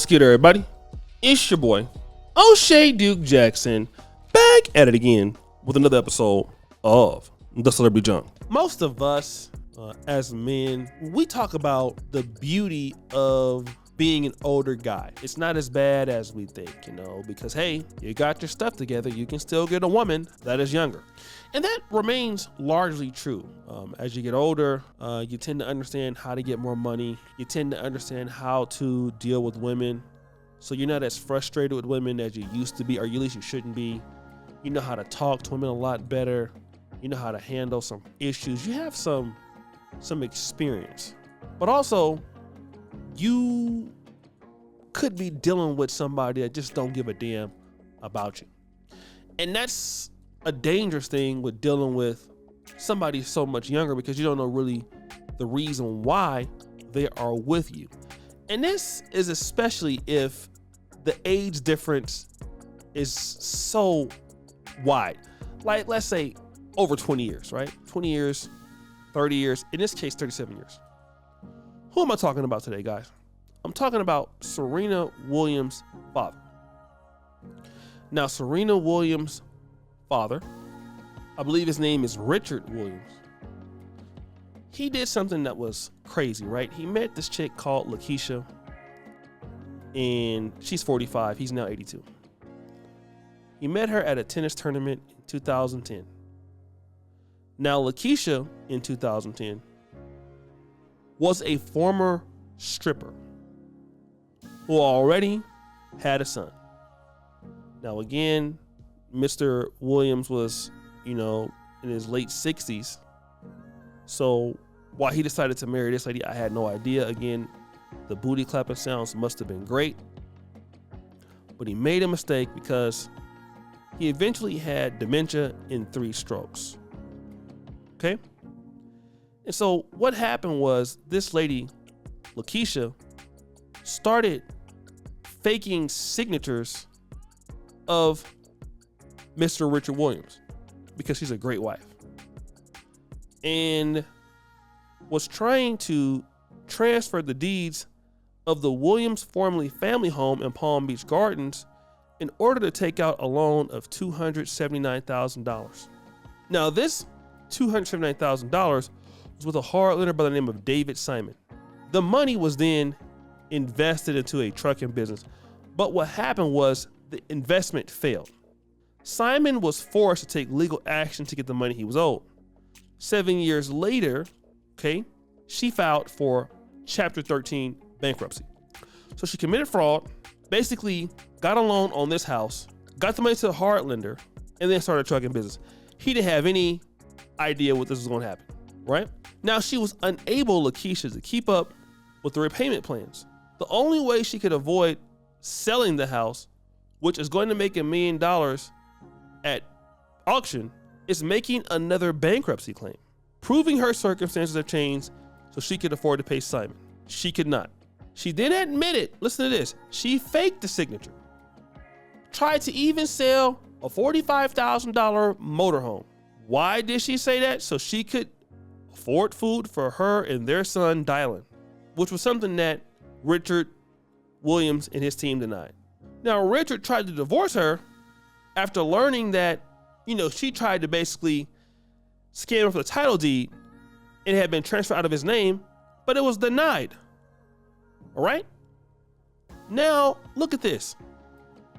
What's good, everybody? It's your boy, O'Shea Duke Jackson, back at it again with another episode of The Celebrity Junk. Most of us, as men, we talk about the beauty of being an older guy. It's not as bad as we think, because hey, you got your stuff together, you can still get a woman that is younger. And that remains largely true. As you get older, you tend to understand how to get more money. You tend to understand how to deal with women. So you're not as frustrated with women as you used to be, or at least you shouldn't be. You know how to talk to women a lot better. You know how to handle some issues. You have some experience. But also, you could be dealing with somebody that just don't give a damn about you. And that's a dangerous thing with dealing with somebody so much younger, because you don't know really the reason why they are with you. And this is especially if the age difference is so wide. Like, let's say over 20 years, right? 20 years, 30 years, in this case, 37 years. Who am I talking about today, guys? I'm talking about Serena Williams' father. Now, Serena Williams' father, I believe his name is Richard Williams. He did something that was crazy, right? He met this chick called Lakeisha, and she's 45. He's now 82. He met her at a tennis tournament in 2010. Now, Lakeisha in 2010 was a former stripper who already had a son. Now, again, Mr. Williams was, in his late 60s. So why he decided to marry this lady, I had no idea. Again, the booty clapping sounds must have been great. But he made a mistake because he eventually had dementia in 3 strokes. Okay? And so what happened was this lady, Lakeisha, started faking signatures of Mr. Richard Williams because she's a great wife, and was trying to transfer the deeds of the Williams family home in Palm Beach Gardens in order to take out a loan of $279,000. Now, this $279,000 was with a hard lender by the name of David Simon. The money was then invested into a trucking business, but what happened was the investment failed. Simon was forced to take legal action to get the money he was owed. 7 years later, she filed for Chapter 13 bankruptcy. So she committed fraud, basically got a loan on this house, got the money to the hard lender, and then started a trucking business. He didn't have any idea what this was going to happen, right? Now, she was unable, Lakeisha, to keep up with the repayment plans. The only way she could avoid selling the house, which is going to make $1 million at auction, is making another bankruptcy claim, proving her circumstances have changed so she could afford to pay Simon. She could not. She then admitted, listen to this, she faked the signature, tried to even sell a $45,000 motorhome. Why did she say that? So she could afford food for her and their son, Dylan, which was something that Richard Williams and his team denied. Now, Richard tried to divorce her after learning that, she tried to basically scam him for the title deed and it had been transferred out of his name, but it was denied. All right? Now, look at this.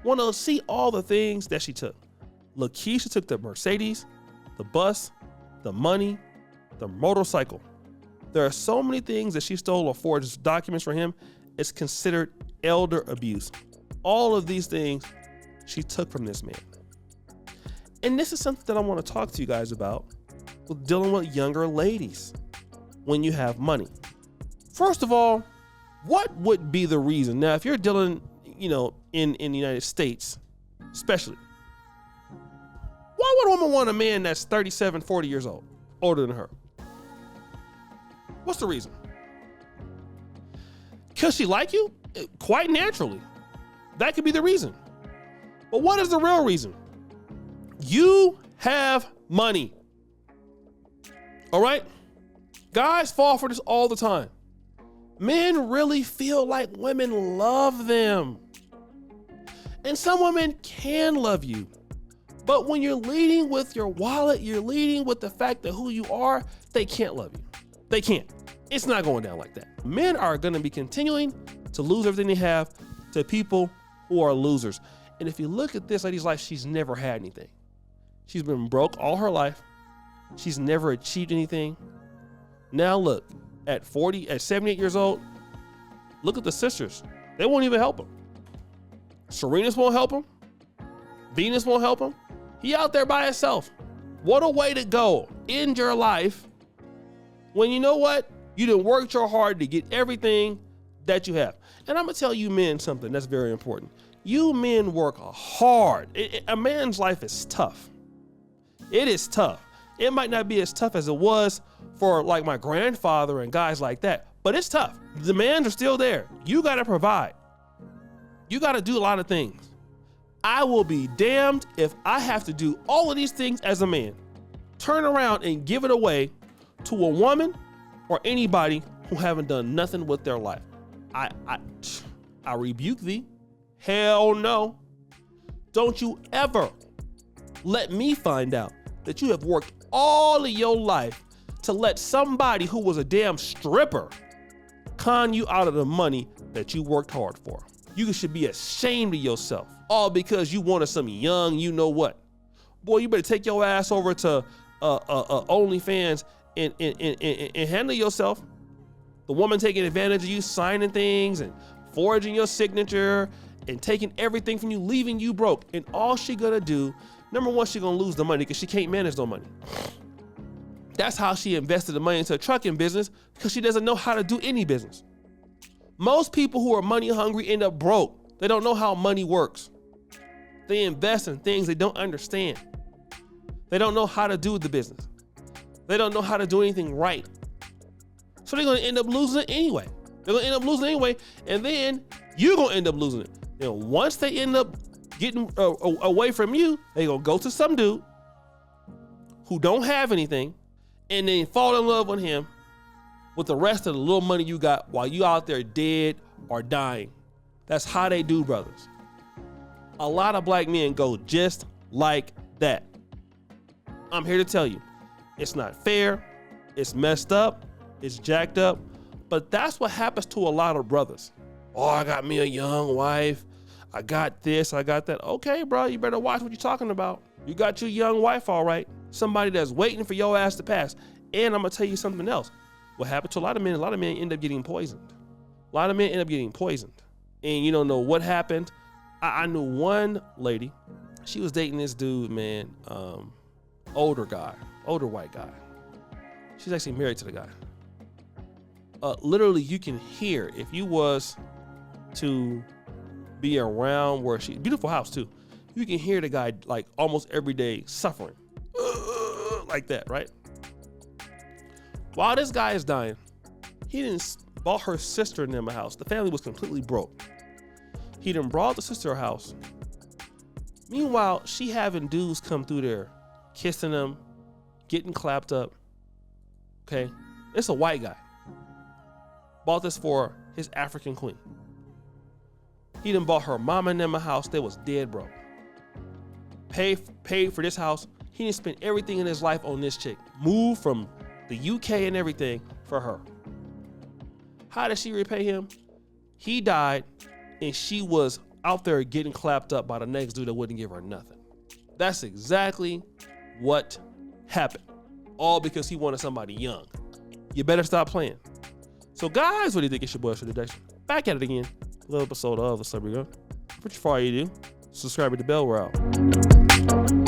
Want to see all the things that she took. Lakeisha took the Mercedes, the bus, the money, the motorcycle. There are so many things that she stole or forged documents for him. It's considered elder abuse. All of these things she took from this man. And this is something that I want to talk to you guys about with dealing with younger ladies when you have money. First of all, what would be the reason? Now, if you're dealing, in the United States, especially, why would a woman want a man that's 37, 40 years old, older than her? What's the reason? Because she like you? Quite naturally. That could be the reason. But what is the real reason? You have money. All right? Guys fall for this all the time. Men really feel like women love them. And some women can love you. But when you're leading with your wallet, you're leading with the fact that who you are, they can't love you. They can't. It's not going down like that. Men are going to be continuing to lose everything they have to people who are losers. And if you look at this lady's life, she's never had anything. She's been broke all her life. She's never achieved anything. Now look, at 78 years old, look at the sisters. They won't even help him. Serena's won't help him. Venus won't help him. He out there by himself. What a way to go. End your life when you know what? You done worked your hard to get everything that you have. And I'm going to tell you men something that's very important. You men work hard. A man's life is tough. It is tough. It might not be as tough as it was for like my grandfather and guys like that, but it's tough. The demands are still there. You got to provide. You got to do a lot of things. I will be damned if I have to do all of these things as a man, turn around and give it away to a woman or anybody who haven't done nothing with their life. I rebuke thee. Hell no. Don't you ever let me find out that you have worked all of your life to let somebody who was a damn stripper con you out of the money that you worked hard for. You should be ashamed of yourself, all because you wanted some young, you know what. Boy, you better take your ass over to OnlyFans and handle yourself. The woman taking advantage of you, signing things and forging your signature and taking everything from you, leaving you broke. And all she gonna do, number one, she gonna lose the money because she can't manage no money. That's how she invested the money into a trucking business, because she doesn't know how to do any business. Most people who are money hungry end up broke. They don't know how money works. They invest in things they don't understand. They don't know how to do the business. They don't know how to do anything right. So they're gonna end up losing it anyway. They're gonna end up losing it anyway, and then you're gonna end up losing it. And once they end up getting away from you, they gonna go to some dude who don't have anything, and then fall in love with him with the rest of the little money you got while you out there dead or dying. That's how they do, brothers. A lot of black men go just like that. I'm here to tell you, it's not fair, it's messed up, it's jacked up, but that's what happens to a lot of brothers. Oh, I got me a young wife, I got this, I got that. Okay, bro, you better watch what you're talking about. You got your young wife, all right. Somebody that's waiting for your ass to pass. And I'm gonna tell you something else. What happened to a lot of men end up getting poisoned. A lot of men end up getting poisoned. And you don't know what happened. I knew one lady, she was dating this dude, man, older white guy. She's actually married to the guy. Literally, you can hear, if you was to be around where beautiful house too, you can hear the guy like almost every day suffering. Like that, right? While this guy is dying, he didn't bought her sister in them a house. The family was completely broke. He done brought the sister a house. Meanwhile, she having dudes come through there, kissing them, getting clapped up. Okay? It's a white guy. Bought this for his African queen. He done bought her mama and them a house. They was dead broke. Paid for this house. He didn't spend everything in his life on this chick. Moved from the UK and everything for her. How did she repay him? He died, and she was out there getting clapped up by the next dude that wouldn't give her nothing. That's exactly what happened. All because he wanted somebody young. You better stop playing. So guys, what do you think? It's your boy, today. Back at it again. Another episode of The Celebrity Gun. What you do? Subscribe to the bell. We're out.